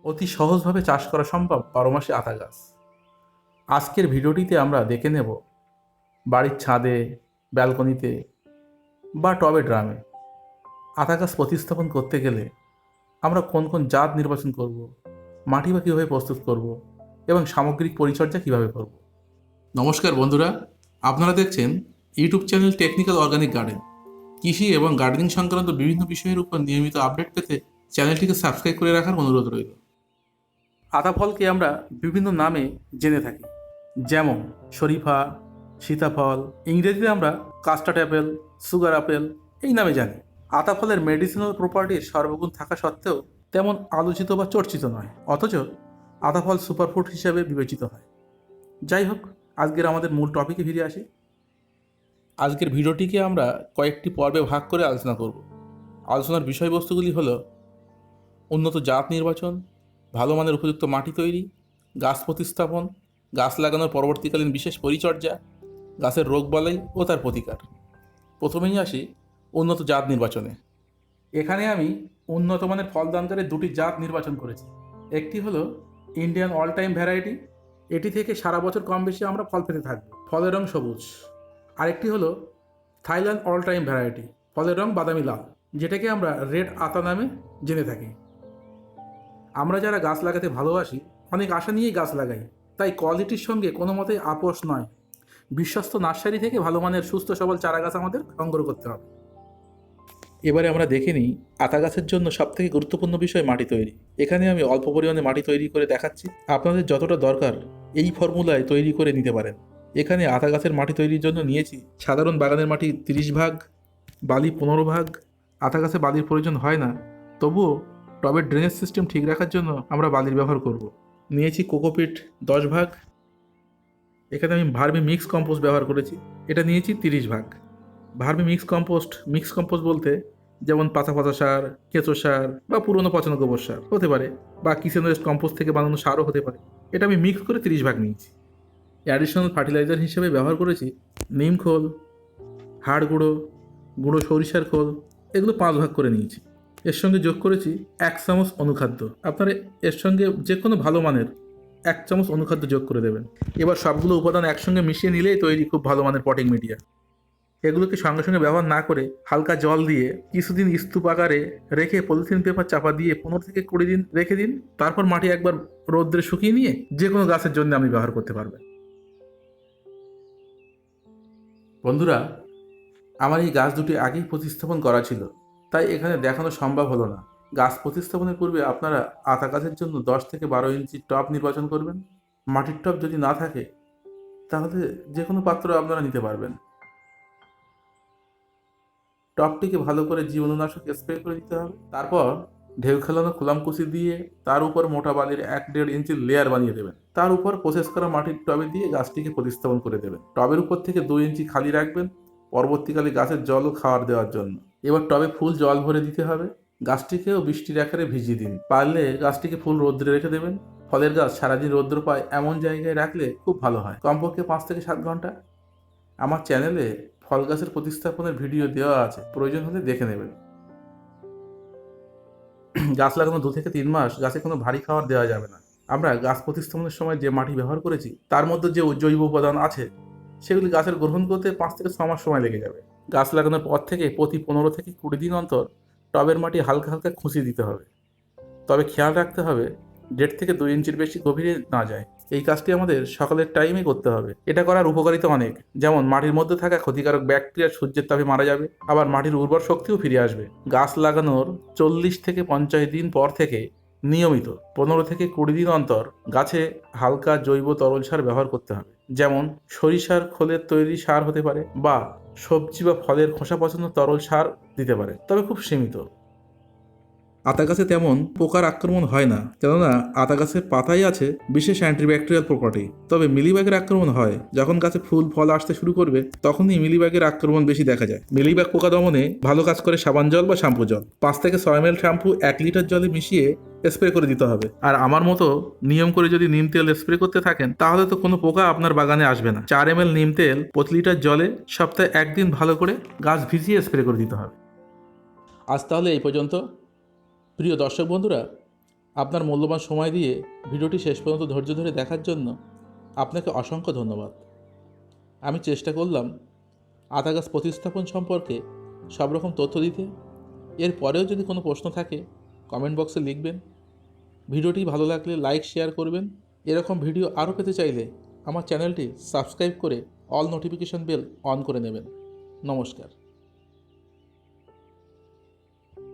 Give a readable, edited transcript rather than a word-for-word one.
অতি সহজভাবে চাষ করা সম্ভব 12 মাসে আতা গাছ। আজকের ভিডিওটিতে আমরা দেখে নেব বাড়ির ছাদে, ব্যালকনিতে বা টবে ড্রামে আতা গাছ প্রতিস্থাপন করতে গেলে আমরা কোন কোন জাত নির্বাচন করব, মাটি বা কীভাবে প্রস্তুত করব এবং সামগ্রিক পরিচর্যা কীভাবে করব। নমস্কার বন্ধুরা, আপনারা দেখছেন YouTube channel technical organic garden. কৃষি এবং গার্ডেনিং সংক্রান্ত বিভিন্ন বিষয়ের উপর নিয়মিত আপডেট পেতে চ্যানেলটিকে সাবস্ক্রাইব করে রাখার অনুরোধ রইল। আতা ফলকে আমরা বিভিন্ন নামে জেনে থাকি, যেমন শরীফা, সীতাফল, ইংরেজিতে আমরা কাস্টার্ড অ্যাপেল, সুগার আপেল এই নামে জানি। আতা ফলের মেডিসিনাল প্রপার্টির সর্বগুণ থাকা সত্ত্বেও তেমন আলোচিত বা চর্চিত নয়, অথচ আতা ফল সুপারফুড হিসেবে বিবেচিত হয়। যাই হোক, আজকের আমাদের মূল টপিকে ফিরে আসি। আজকের ভিডিওটিকে আমরা কয়েকটি পর্বে ভাগ করে আলোচনা করব। আলোচনার বিষয়বস্তুগুলি হলো উন্নত জাত নির্বাচন, ভালো মানের উপযুক্ত মাটি তৈরি, গাছ প্রতিস্থাপন, গাছ লাগানোর পরবর্তীকালীন বিশেষ পরিচর্যা, গাছের রোগবালাই ও তার প্রতিকার। প্রথমেই আসি উন্নত জাত নির্বাচনে। এখানে আমি উন্নত মানের ফলদানকারী দুটি জাত নির্বাচন করেছি। একটি হলো ইন্ডিয়ান অল টাইম ভ্যারাইটি, এটি থেকে সারা বছর কম বেশি আমরা ফল পেতে থাকবো, ফলের রং সবুজ। আরেকটি হলো থাইল্যান্ড অল টাইম ভ্যারাইটি, ফলের রং বাদামি লাল, যেটাকে আমরা রেড আতা নামে জেনে থাকি। আমরা যারা গাছ লাগাতে ভালোবাসি, অনেক আশা নিয়েই গাছ লাগাই, তাই কোয়ালিটির সঙ্গে কোনো মতেই আপোষ নয়। বিশ্বস্ত নার্সারি থেকে ভালো মানের সুস্থ সবল চারা গাছ আমাদের সংগ্রহ করতে হবে। এবারে আমরা দেখে নিই আতা গাছের জন্য সবথেকে গুরুত্বপূর্ণ বিষয় মাটি তৈরি। এখানে আমি অল্প পরিমাণে মাটি তৈরি করে দেখাচ্ছি, আপনাদের যতটা দরকার এই ফর্মুলায় তৈরি করে নিতে পারেন। এখানে আতা গাছের মাটি তৈরির জন্য নিয়েছি সাধারণ বাগানের মাটি 30 ভাগ, বালি 15 ভাগ। আতা গাছে বালির প্রয়োজন হয় না, তবুও টবের ড্রেনেজ সিস্টেম ঠিক রাখার জন্য আমরা বালির ব্যবহার করব। নিয়েছি কোকোপিট 10 ভাগ। এখানে আমি ভার্মি মিক্স কম্পোস্ট ব্যবহার করেছি, এটা নিয়েছি 30 ভাগ। ভার্মি মিক্স কম্পোস্ট বলতে যেমন পাতা সার, কেঁচো সার বা পুরনো পচানো গোবর সার হতে পারে, বা কিচেন ওয়েস্ট কম্পোস্ট থেকে বানানো সারও হতে পারে। এটা আমি মিক্স করে 30 ভাগ নিয়েছি। অ্যাডিশনাল ফার্টিলাইজার হিসেবে ব্যবহার করেছি নিম খোল, হাড় গুঁড়ো সরিষার খোল, এগুলো 5 ভাগ করে নিয়েছি। এর সঙ্গে যোগ করেছি 1 চামচ অনুখাদ্য। আপনারা এর সঙ্গে যে কোনো ভালো মানের 1 চামচ অনুখাদ্য যোগ করে দেবেন। এবার সবগুলো উপাদান একসঙ্গে মিশিয়ে নিলেই তৈরি খুব ভালো মানের পটিং মিডিয়া। এগুলোকে সঙ্গে সঙ্গে ব্যবহার না করে হালকা জল দিয়ে কিছুদিন স্তূপ আকারে রেখে পলিথিন পেপার চাপা দিয়ে 15 থেকে 20 দিন রেখে দিন। তারপর মাটি একবার রোদ্রে শুকিয়ে নিয়ে যে কোনো গাছের জন্য আপনি ব্যবহার করতে পারবেন। বন্ধুরা, আমার এই গাছ দুটি আগেই প্রতিস্থাপন করা ছিল, তাই এখানে দেখানো সম্ভব হলো না। গাছ প্রতিস্থাপনের পূর্বে আপনারা আতা গাছের জন্য 10 থেকে 12 ইঞ্চি টব নির্বাচন করবেন। মাটির টব যদি না থাকে তাহলে যে কোনো পাত্র আপনারা নিতে পারবেন। টবটিকে ভালো করে জীবাণুনাশক স্প্রে করে দিতে হবে। তারপর ঢেউ খেলানো কুলামকুচি দিয়ে তার উপর মোটা বালির 1-1.5 ইঞ্চি লেয়ার বানিয়ে দেবেন। তার উপর প্রসেস করা মাটির টবে দিয়ে গাছটিকে প্রতিস্থাপন করে দেবেন। টবের উপর থেকে 2 ইঞ্চি খালি রাখবেন পরবর্তীকালে গাছের জল ও খাবার দেওয়ার জন্য। এবার টবে ফুল জল ভরে দিতে হবে। গাছটিকেও বৃষ্টির আকারে ভিজিয়ে দিন। পারলে গাছটিকে ফুল রৌদ্রে রেখে দেবেন। ফলের গাছ সারাদিন রৌদ্র পায় এমন জায়গায় রাখলে খুব ভালো হয়, কমপক্ষে 5 থেকে 7 ঘন্টা। আমার চ্যানেলে ফল গাছের প্রতিস্থাপনের ভিডিও দেওয়া আছে, প্রয়োজন হলে দেখে নেবেন। গাছ লাগানো 2 থেকে 3 মাস গাছে কোনো ভারী খাবার দেওয়া যাবে না। আমরা গাছ প্রতিস্থাপনের সময় যে মাটি ব্যবহার করেছি তার মধ্যে যে জৈব উপাদান আছে সেগুলি গাছের গ্রহণ করতে 5 থেকে 6 মাস সময় লেগে যাবে। গাছ লাগানোর পর থেকে প্রতি 15 থেকে 20 দিন অন্তর টবের মাটি হালকা হালকা খুঁচিয়ে দিতে হবে। তবে খেয়াল রাখতে হবে 1.5 থেকে 2 ইঞ্চির বেশি গভীরে না যায়। এই কাজটি আমাদের সকালের টাইমে করতে হবে। এটা করার উপকারিতা অনেক, যেমন মাটির মধ্যে থাকা ক্ষতিকারক ব্যাকটেরিয়া সূর্যের তাপে মারা যাবে, আবার মাটির উর্বর শক্তিও ফিরে আসবে। গাছ লাগানোর 40 থেকে 50 দিন পর থেকে নিয়মিত 15 থেকে 20 দিন অন্তর গাছে হালকা জৈব তরল সার ব্যবহার করতে হবে, যেমন সরিষার খোলের তৈরি সার হতে পারে, বা সবজি বা ফলের খোসা পচানো তরল সার দিতে পারে, তবে খুব সীমিত। আতা গাছে তেমন পোকার আক্রমণ হয় না, কেননা আতা গাছের পাতায় আছে বিশেষ অ্যান্টিব্যাকটেরিয়াল প্রপার্টি। তবে মিলিবাগের আক্রমণ হয় যখন গাছে ফুল ফল আসতে শুরু করবে, তখনই মিলিবাগের আক্রমণ বেশি দেখা যায়। মিলিবাগ পোকা দমনে ভালো কাজ করে সাবান জল বা শ্যাম্পু জল। 5 থেকে 6 ml শ্যাম্পু 1 লিটার জলে মিশিয়ে স্প্রে করে দিতে হবে। আর আমার মতো নিয়ম করে যদি নিম তেল স্প্রে করতে থাকেন তাহলে তো কোনো পোকা আপনার বাগানে আসবে না। 4 ml নিম তেল প্রতি লিটার জলে সপ্তাহে 1 দিন ভালো করে গাছ ভিজিয়ে স্প্রে করে দিতে হবে। আজ তাহলে এই পর্যন্ত। প্রিয় দর্শক বন্ধুরা, আপনার মূল্যবান সময় দিয়ে ভিডিওটি শেষ পর্যন্ত ধৈর্য ধরে দেখার জন্য আপনাকে অসংখ্য ধন্যবাদ। আমি চেষ্টা করলাম আতা গাছ প্রতিস্থাপন সম্পর্কে সব রকম তথ্য দিতে। এর পরেও যদি কোনো প্রশ্ন থাকে কমেন্ট বক্সে লিখবেন। ভিডিওটি ভালো লাগলে লাইক শেয়ার করবেন। এরকম ভিডিও আরও পেতে চাইলে আমার চ্যানেলটি সাবস্ক্রাইব করে অল নোটিফিকেশন বেল অন করে নেবেন। নমস্কার।